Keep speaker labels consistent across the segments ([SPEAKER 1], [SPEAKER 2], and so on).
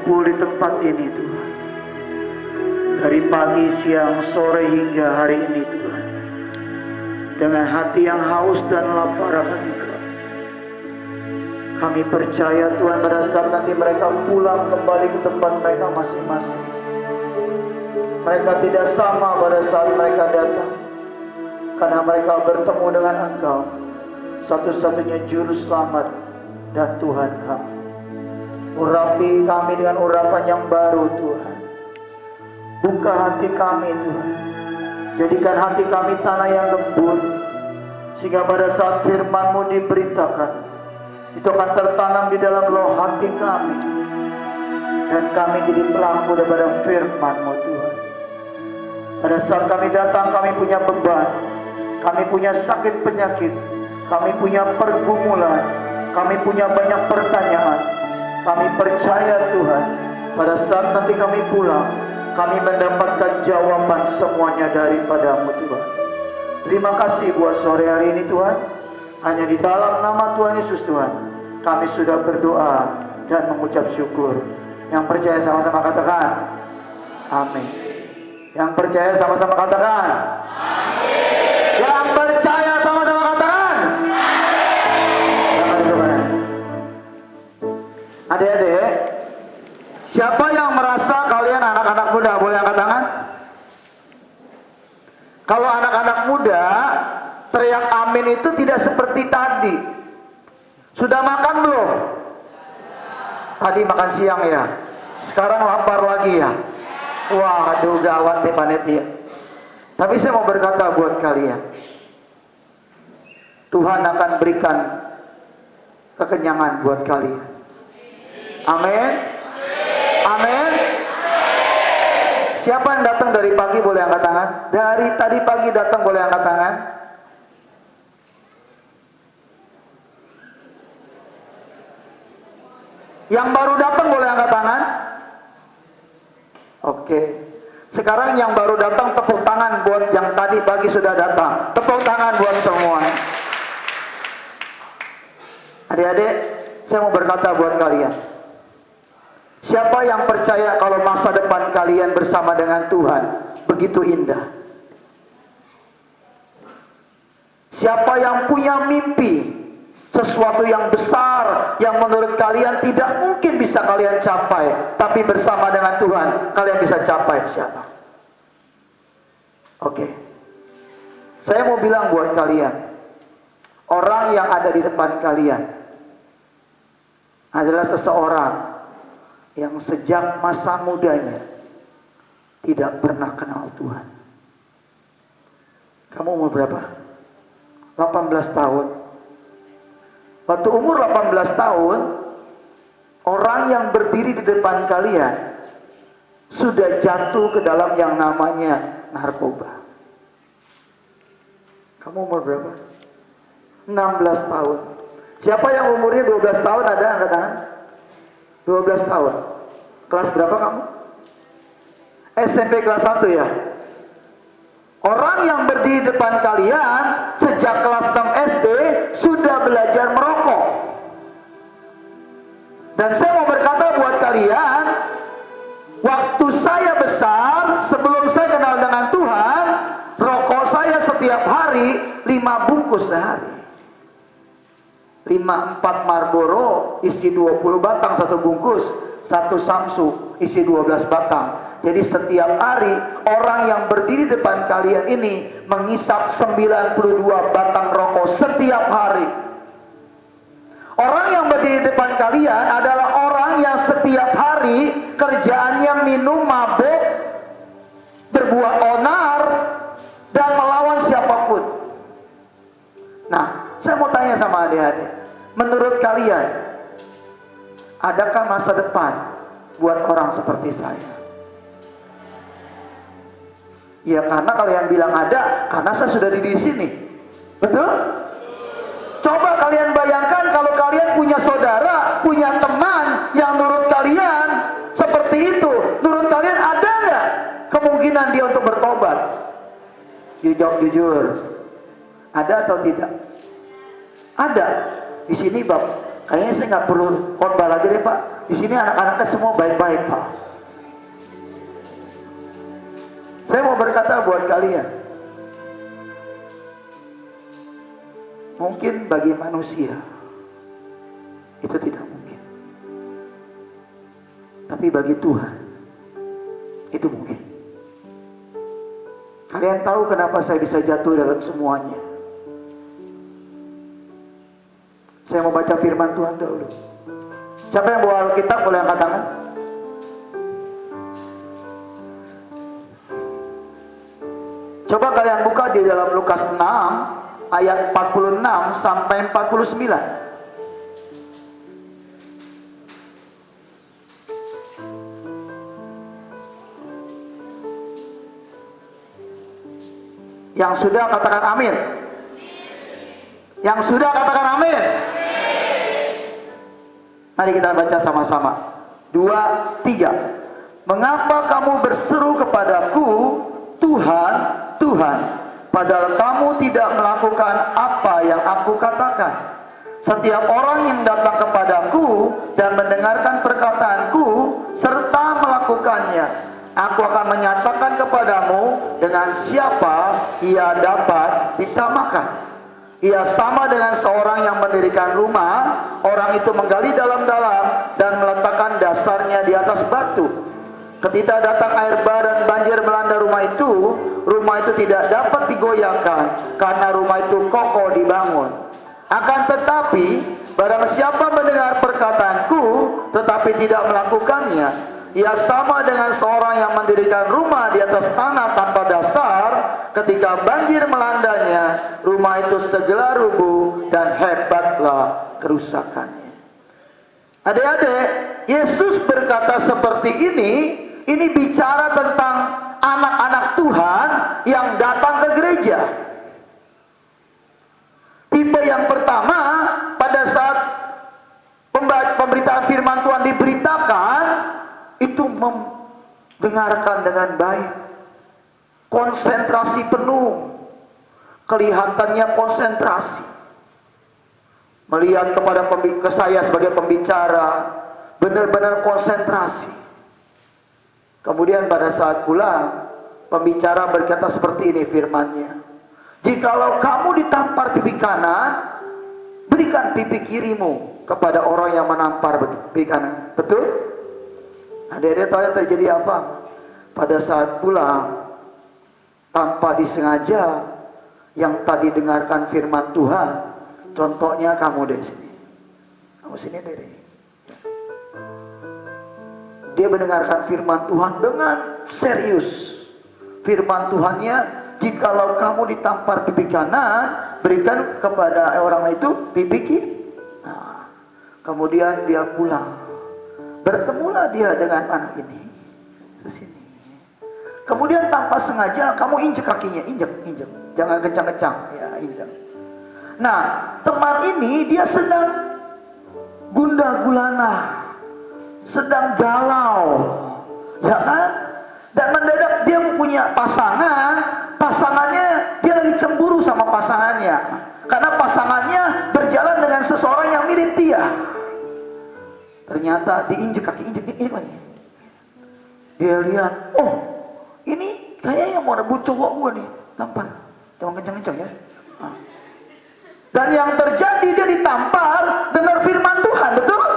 [SPEAKER 1] berkumpul di tempat ini Tuhan. Dari pagi, siang, sore hingga hari ini Tuhan. Dengan hati yang haus dan lapar akan Engkau. Kami percaya Tuhan pada saat nanti mereka pulang kembali ke tempat mereka masing-masing. Mereka tidak sama pada saat mereka datang. Karena mereka bertemu dengan Engkau, satu-satunya juru selamat dan Tuhan kami. Urapi kami dengan urapan yang baru Tuhan. Buka hati kami Tuhan. Jadikan hati kami tanah yang lembut, sehingga pada saat firman-Mu diberitakan, itu akan tertanam di dalam loh hati kami. Dan kami jadi pelaku daripada firman-Mu Tuhan. Pada saat kami datang, kami punya beban, kami punya sakit penyakit, kami punya pergumulan, kami punya banyak pertanyaan. Kami percaya Tuhan, pada saat nanti kami pulang, kami mendapatkan jawaban semuanya daripada-Mu Tuhan. Terima kasih buat sore hari ini Tuhan. Hanya di dalam nama Tuhan Yesus Tuhan, kami sudah berdoa dan mengucap syukur. Yang percaya sama-sama katakan amin. Yang percaya sama-sama katakan amin. Yang percaya sama-sama katakan amin. Adik-adik, siapa yang merasa kalian anak-anak muda? Boleh angkat tangan? Kalau anak-anak muda teriak amin itu tidak seperti tadi. Sudah makan belum? Tadi makan siang ya. Sekarang lapar lagi ya. Wah, aduh gawat nih panitia. Tapi saya mau berkata buat kalian, Tuhan akan berikan kekenyangan buat kalian. Amin. Amin. Siapa yang datang dari pagi boleh angkat tangan? Dari tadi pagi datang boleh angkat tangan? Yang baru datang boleh angkat tangan? Oke. Sekarang yang baru datang tepuk tangan buat yang tadi pagi sudah datang. Tepuk tangan buat semua. Adik-adik, saya mau berkata buat kalian. Siapa yang percaya kalau masa depan kalian bersama dengan Tuhan begitu indah? Siapa yang punya mimpi, sesuatu yang besar yang menurut kalian tidak mungkin bisa kalian capai, tapi bersama dengan Tuhan kalian bisa capai? Siapa? Oke. Saya mau bilang buat kalian, orang yang ada di depan kalian adalah seseorang yang sejak masa mudanya tidak pernah kenal Tuhan. Kamu umur berapa? 18 tahun. Waktu umur 18 tahun, orang yang berdiri di depan kalian sudah jatuh ke dalam yang namanya narkoba. Kamu umur berapa? 16 tahun. Siapa yang umurnya 12 tahun ada angkat tangan? 12 tahun. Kelas berapa kamu? SMP kelas 1 ya? Orang yang berdiri di depan kalian sejak kelas 6 SD sudah belajar merokok. Dan saya mau berkata buat kalian, waktu saya besar, sebelum saya kenal dengan Tuhan, rokok saya setiap hari 5 bungkus sehari. 5-4 Marlboro isi 20 batang satu bungkus, 1 Samsu isi 12 batang. Jadi setiap hari orang yang berdiri di depan kalian ini menghisap 92 batang rokok setiap hari. Orang yang berdiri di depan kalian adalah orang yang setiap hari kerjaannya minum, mabuk, berbuat onar, dan melawan siapapun. Nah, saya mau tanya sama adik-adik, menurut kalian, adakah masa depan buat orang seperti saya? Ya, karena kalian bilang ada, karena saya sudah di sini. Betul? Coba kalian bayangkan kalau kalian punya saudara, punya teman yang menurut kalian seperti itu. Menurut kalian ada nggak kemungkinan dia untuk bertobat? Jujur, ada atau tidak? Ada. Di sini Kayaknya saya nggak perlu khotbah lagi deh Pak. Di sini anak-anaknya semua baik-baik Pak. Saya mau berkata buat kalian, mungkin bagi manusia itu tidak mungkin, tapi bagi Tuhan itu mungkin. Kalian tahu kenapa saya bisa jatuh dalam semuanya? Saya mau baca firman Tuhan dulu. Siapa yang bawa Alkitab boleh angkat tangan? Coba kalian buka di dalam Lukas 6 ayat 46 sampai 49. Yang sudah katakan amin. Yang sudah katakan amin. Mari kita baca sama-sama. 2, 3. Mengapa kamu berseru kepadaku, Tuhan, Tuhan, padahal kamu tidak melakukan apa yang aku katakan? Setiap orang yang datang kepadaku dan mendengarkan perkataanku serta melakukannya, aku akan menyatakan kepadamu dengan siapa ia dapat disamakan. Ia sama dengan seorang yang mendirikan rumah. Orang itu menggali dalam-dalam dan meletakkan dasarnya di atas batu. Ketika datang air bah dan banjir melanda rumah itu tidak dapat digoyahkan karena rumah itu kokoh dibangun. Akan tetapi, barang siapa mendengar perkataanku tetapi tidak melakukannya, ia sama dengan seorang yang mendirikan rumah di atas tanah tanpa dasar. Ketika banjir melandanya, rumah itu segera rubuh dan hebatlah kerusakannya. Adik-adik, Yesus berkata seperti ini bicara tentang anak-anak Tuhan yang datang ke gereja. Tipe yang pertama, pada saat pemberitaan firman Tuhan diberitakan, itu mendengarkan dengan baik, konsentrasi penuh, kelihatannya konsentrasi, melihat ke saya sebagai pembicara, benar-benar konsentrasi. Kemudian pada saat pulang, pembicara berkata seperti ini firman-Nya, jikalau kamu ditampar pipi kanan, berikan pipi kirimu kepada orang yang menampar pipi kanan. Betul? Adik-adik tahu yang terjadi apa? Pada saat pulang, tanpa disengaja, yang tadi dengarkan firman Tuhan, contohnya kamu dari sini, kamu sini dari, dia mendengarkan firman Tuhan dengan serius. Firman Tuhannya, jikalau kamu ditampar pipi kanan, berikan kepada orang itu pipi kiri. Nah, kemudian dia pulang. Bertemulah dia dengan anak ini ke sini. Kemudian tanpa sengaja kamu injek kakinya, injek. Jangan kencang-kencang, ya injek. Nah, teman ini dia sedang gundah gulana, sedang galau, ya kan? Dan mendadak dia punya pasangannya dia lagi cemburu sama pasangannya, karena pasangannya berjalan dengan seseorang yang mirip dia. Ternyata diinjek kaki, injek lagi. Dia lihat, oh ini kayaknya mau rebut cowok gue nih, tampar. Jangan kencang-kencang ya. Nah. Dan yang terjadi dia ditampar, dengar firman Tuhan, betul?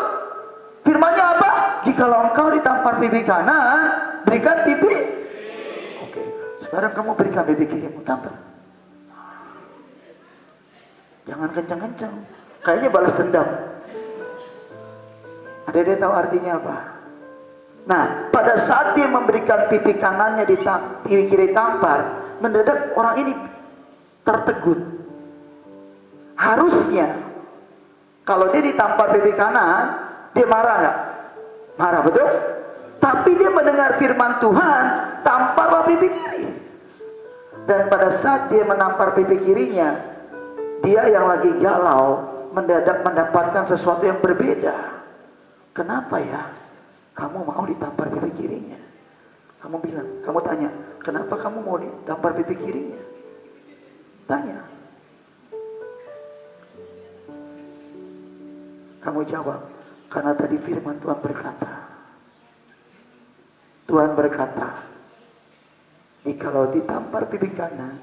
[SPEAKER 1] Firmannya apa? Jikalau engkau ditampar pipi kanan, berikan pipi. Oke, sekarang kamu berikan pipi kirimu, tampar. Jangan kencang-kencang. Kayaknya balas dendam. Ada tahu artinya apa? Nah, pada saat dia memberikan pipi kanannya di kiri tampar, mendadak orang ini tertegun. Harusnya kalau dia ditampar pipi kanan, dia marah nggak? Marah, betul? Tapi dia mendengar firman Tuhan, tamparlah pipi kiri. Dan pada saat dia menampar pipi kirinya, dia yang lagi galau mendadak mendapatkan sesuatu yang berbeda. Kenapa ya kamu mau ditampar pipi kirinya? Kamu tanya, kenapa kamu mau ditampar pipi kirinya? Tanya. Kamu jawab, karena tadi firman Tuhan berkata, jikalau ditampar pipi kanan,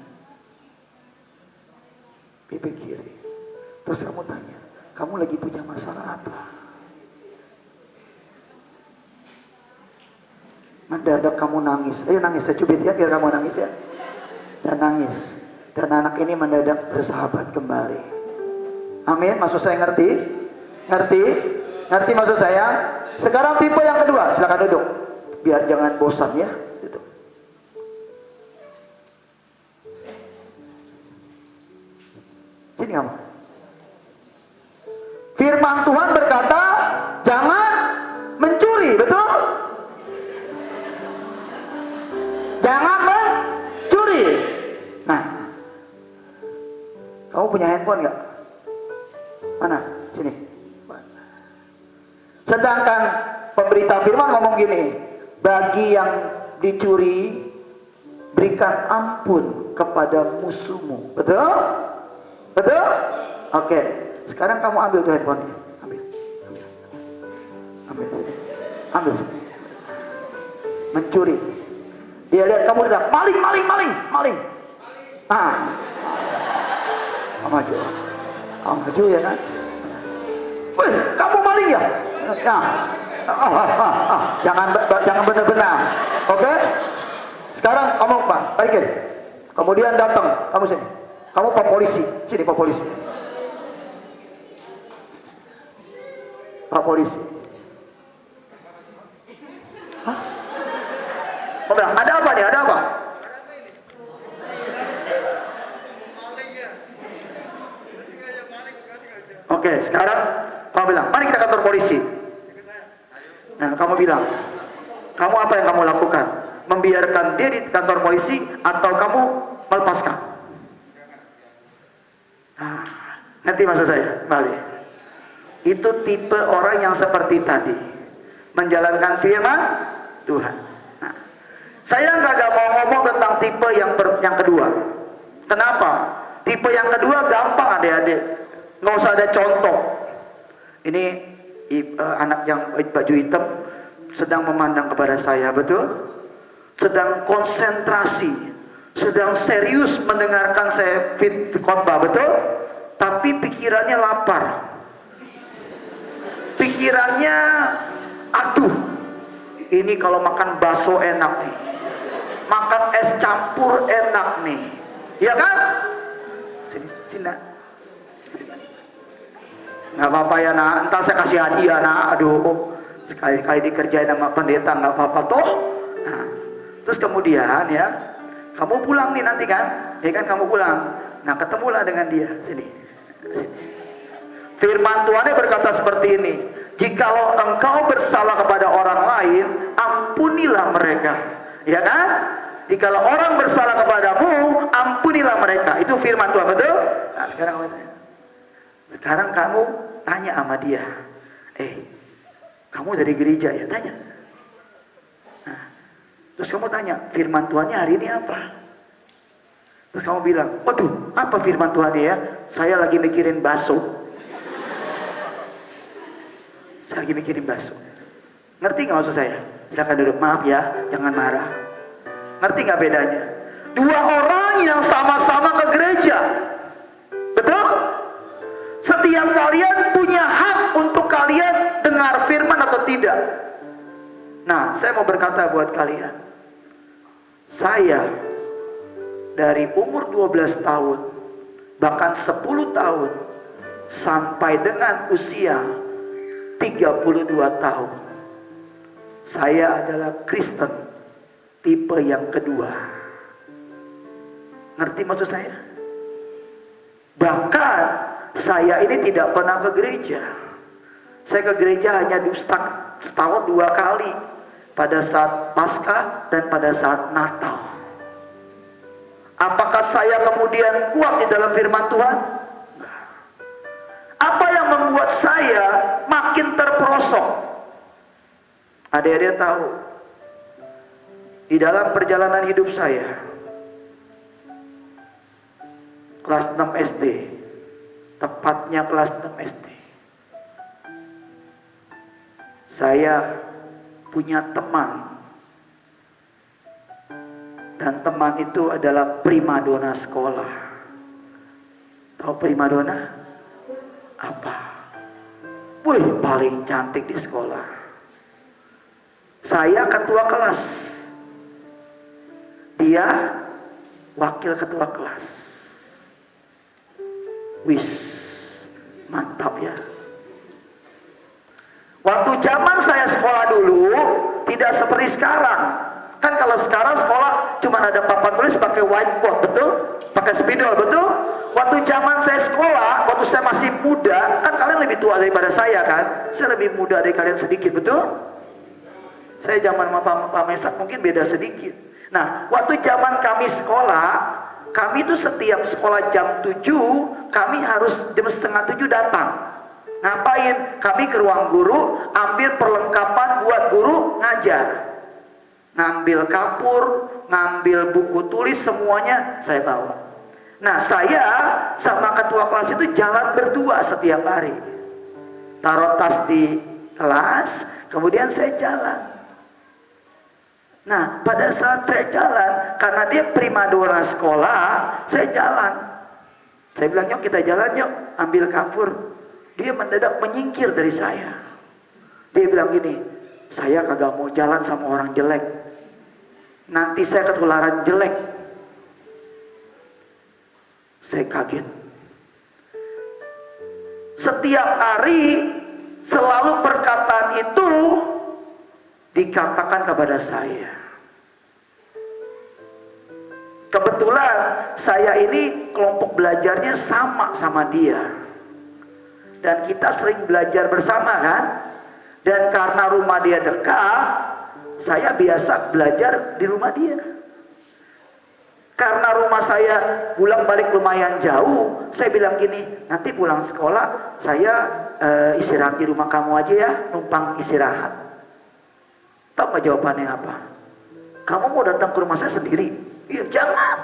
[SPEAKER 1] pipi kiri. Terus kamu tanya, kamu lagi punya masalah apa? Mendadak kamu nangis. Ayo nangis, saya cubit ya, biar kamu nangis ya. Dan nangis. Dan anak ini mendadak bersahabat kembali. Amin, maksud saya ngerti? Ngerti? Ngerti maksud saya? Sekarang tipe yang kedua, silakan duduk. Biar jangan bosan ya. Duduk. Sini kamu. Firman Tuhan berkata, jangan mencuri, betul? Jangan mencuri. Nah, kamu punya handphone nggak? Mana? Sini. Sedangkan pemberita firman ngomong gini, bagi yang dicuri, berikan ampun kepada musuhmu. Betul? Betul? Oke. Sekarang kamu ambil tuh handphone-nya. Ambil. Mencuri. Dia lihat kamu udah maling. Maju ya kan? Wih, kamu maling ya? Jangan benar-benar. Oke? Sekarang kamu balikin. Kemudian datang, kamu sini. Kamu Pak Polisi, sini Pak Polisi. Pak Polisi. Hah? Kau bilang, ada apa nih? Ada apa? Oke, sekarang kamu bilang, mari kita kantor polisi. Nah, kamu bilang, kamu apa yang kamu lakukan? Membiarkan dia di kantor polisi atau kamu melepaskan? Nah, ngerti maksud saya? Balik. Itu tipe orang yang seperti tadi, menjalankan firman Tuhan. Nah, saya nggak mau ngomong tentang tipe yang kedua. Kenapa? Tipe yang kedua gampang adik-adik, nggak usah ada contoh. Ini anak yang baju hitam sedang memandang kepada saya, betul? Sedang konsentrasi, sedang serius mendengarkan saya khotbah, betul? Tapi pikirannya lapar. Pikirannya, aduh, ini kalau makan bakso enak nih, makan es campur enak nih, ya kan? Sini, nggak apa-apa ya nak, entar saya kasih hadiah nak. Aduh, sekali-kali dikerjain sama pendeta nggak apa-apa toh. Nah, terus kemudian ya, kamu pulang nih nanti kan, ya kan kamu pulang. Nah, ketemulah dengan dia, sini. Firman Tuhannya berkata seperti ini, jikalau engkau bersalah kepada orang lain, ampunilah mereka, ya kan? Jikalau orang bersalah kepadamu, ampunilah mereka. Itu firman Tuhan, betul? Nah, sekarang kamu tanya sama dia, kamu dari gereja ya? Tanya. Nah, terus kamu tanya, firman Tuhannya hari ini apa? Terus kamu bilang, waduh, apa firman Tuhannya ya? Saya lagi mikirin bakso. Saya lagi mikirin bakso. Ngerti nggak maksud saya? Silakan duduk, maaf ya, jangan marah. Ngerti nggak bedanya? Dua orang yang sama-sama ke gereja, betul? Setiap kalian punya hak untuk kalian dengar firman atau tidak. Nah, saya mau berkata buat kalian, saya dari umur 12 tahun, bahkan 10 tahun, sampai dengan usia 32 tahun, saya adalah Kristen tipe yang kedua. Ngerti maksud saya? Bahkan saya ini tidak pernah ke gereja. Saya ke gereja hanya setahun 2 kali, pada saat Paskah dan pada saat Natal. Apakah saya kemudian kuat di dalam firman Tuhan? Apa yang membuat saya makin terperosok? Adik-adik tahu, di dalam perjalanan hidup saya, kelas 6 SD, tepatnya kelas 6 SD, Saya punya teman, dan teman itu adalah primadona sekolah. Tahu primadona? Apa? Wih, paling cantik di sekolah. Saya ketua kelas, dia wakil ketua kelas. Wis, mantap ya. Waktu zaman saya sekolah dulu tidak seperti sekarang. Kan kalau sekarang sekolah cuma ada papan tulis pakai whiteboard, betul? Pakai spidol, betul? Waktu zaman saya sekolah, waktu saya masih muda, kan kalian lebih tua daripada saya kan? Saya lebih muda dari kalian sedikit, betul? Saya zaman sama Pak Mesak mungkin beda sedikit. Nah, waktu zaman kami sekolah, kami itu setiap sekolah jam 7, kami harus jam setengah 7 datang. Ngapain? Kami ke ruang guru, ambil perlengkapan buat guru ngajar. Ngambil kapur, ngambil buku tulis, semuanya saya bawa. Nah, saya sama ketua kelas itu jalan berdua setiap hari. Taruh tas di kelas, kemudian saya jalan. Nah, pada saat saya jalan, karena dia primadona sekolah, saya jalan. Saya bilang, yuk kita jalan yuk, ambil kapur. Dia mendadak menyingkir dari saya. Dia bilang gini, saya kagak mau jalan sama orang jelek. Nanti saya ketularan jelek. Saya kaget. Setiap hari selalu perkataan itu dikatakan kepada saya. Kebetulan saya ini kelompok belajarnya sama dia. Dan kita sering belajar bersama kan. Dan karena rumah dia dekat, saya biasa belajar di rumah dia. Karena rumah saya pulang balik lumayan jauh, saya bilang gini, nanti pulang sekolah saya istirahat di rumah kamu aja ya, numpang istirahat. Tahu gak jawabannya apa? Kamu mau datang ke rumah saya sendiri? Iya, jangan.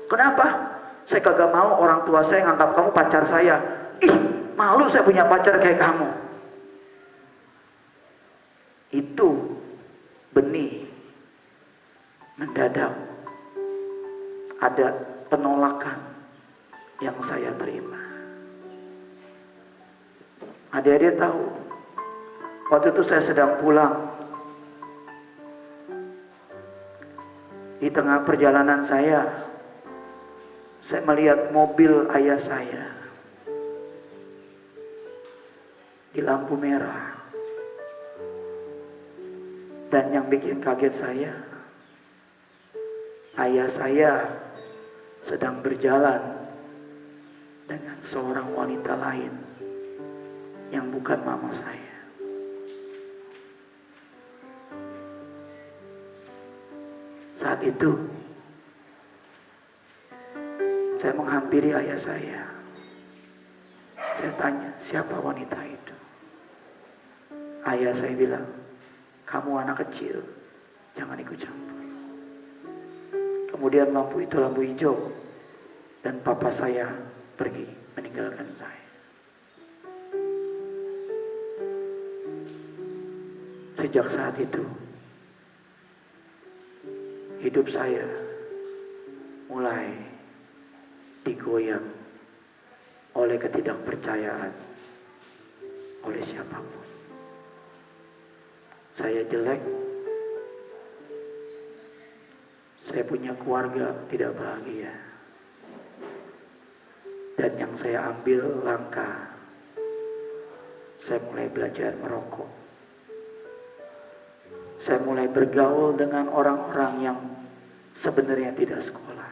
[SPEAKER 1] Kenapa? Saya kagak mau orang tua saya nganggap kamu pacar saya. Ih, malu saya punya pacar kayak kamu. Itu benih mendadak ada penolakan yang saya terima. Adik-adik tahu, waktu itu saya sedang pulang. Di tengah perjalanan saya melihat mobil ayah saya di lampu merah. Dan yang bikin kaget saya, ayah saya sedang berjalan dengan seorang wanita lain yang bukan mama saya. Saat itu saya menghampiri ayah saya. Saya tanya, siapa wanita itu? Ayah saya bilang, kamu anak kecil, jangan ikut campur. Kemudian lampu itu lampu hijau, dan papa saya pergi meninggalkan saya. Sejak saat itu, hidup saya mulai digoyang oleh ketidakpercayaan oleh siapapun. Saya jelek, saya punya keluarga tidak bahagia, dan yang saya ambil langkah, saya mulai belajar merokok. Saya mulai bergaul dengan orang-orang yang sebenarnya tidak sekolah.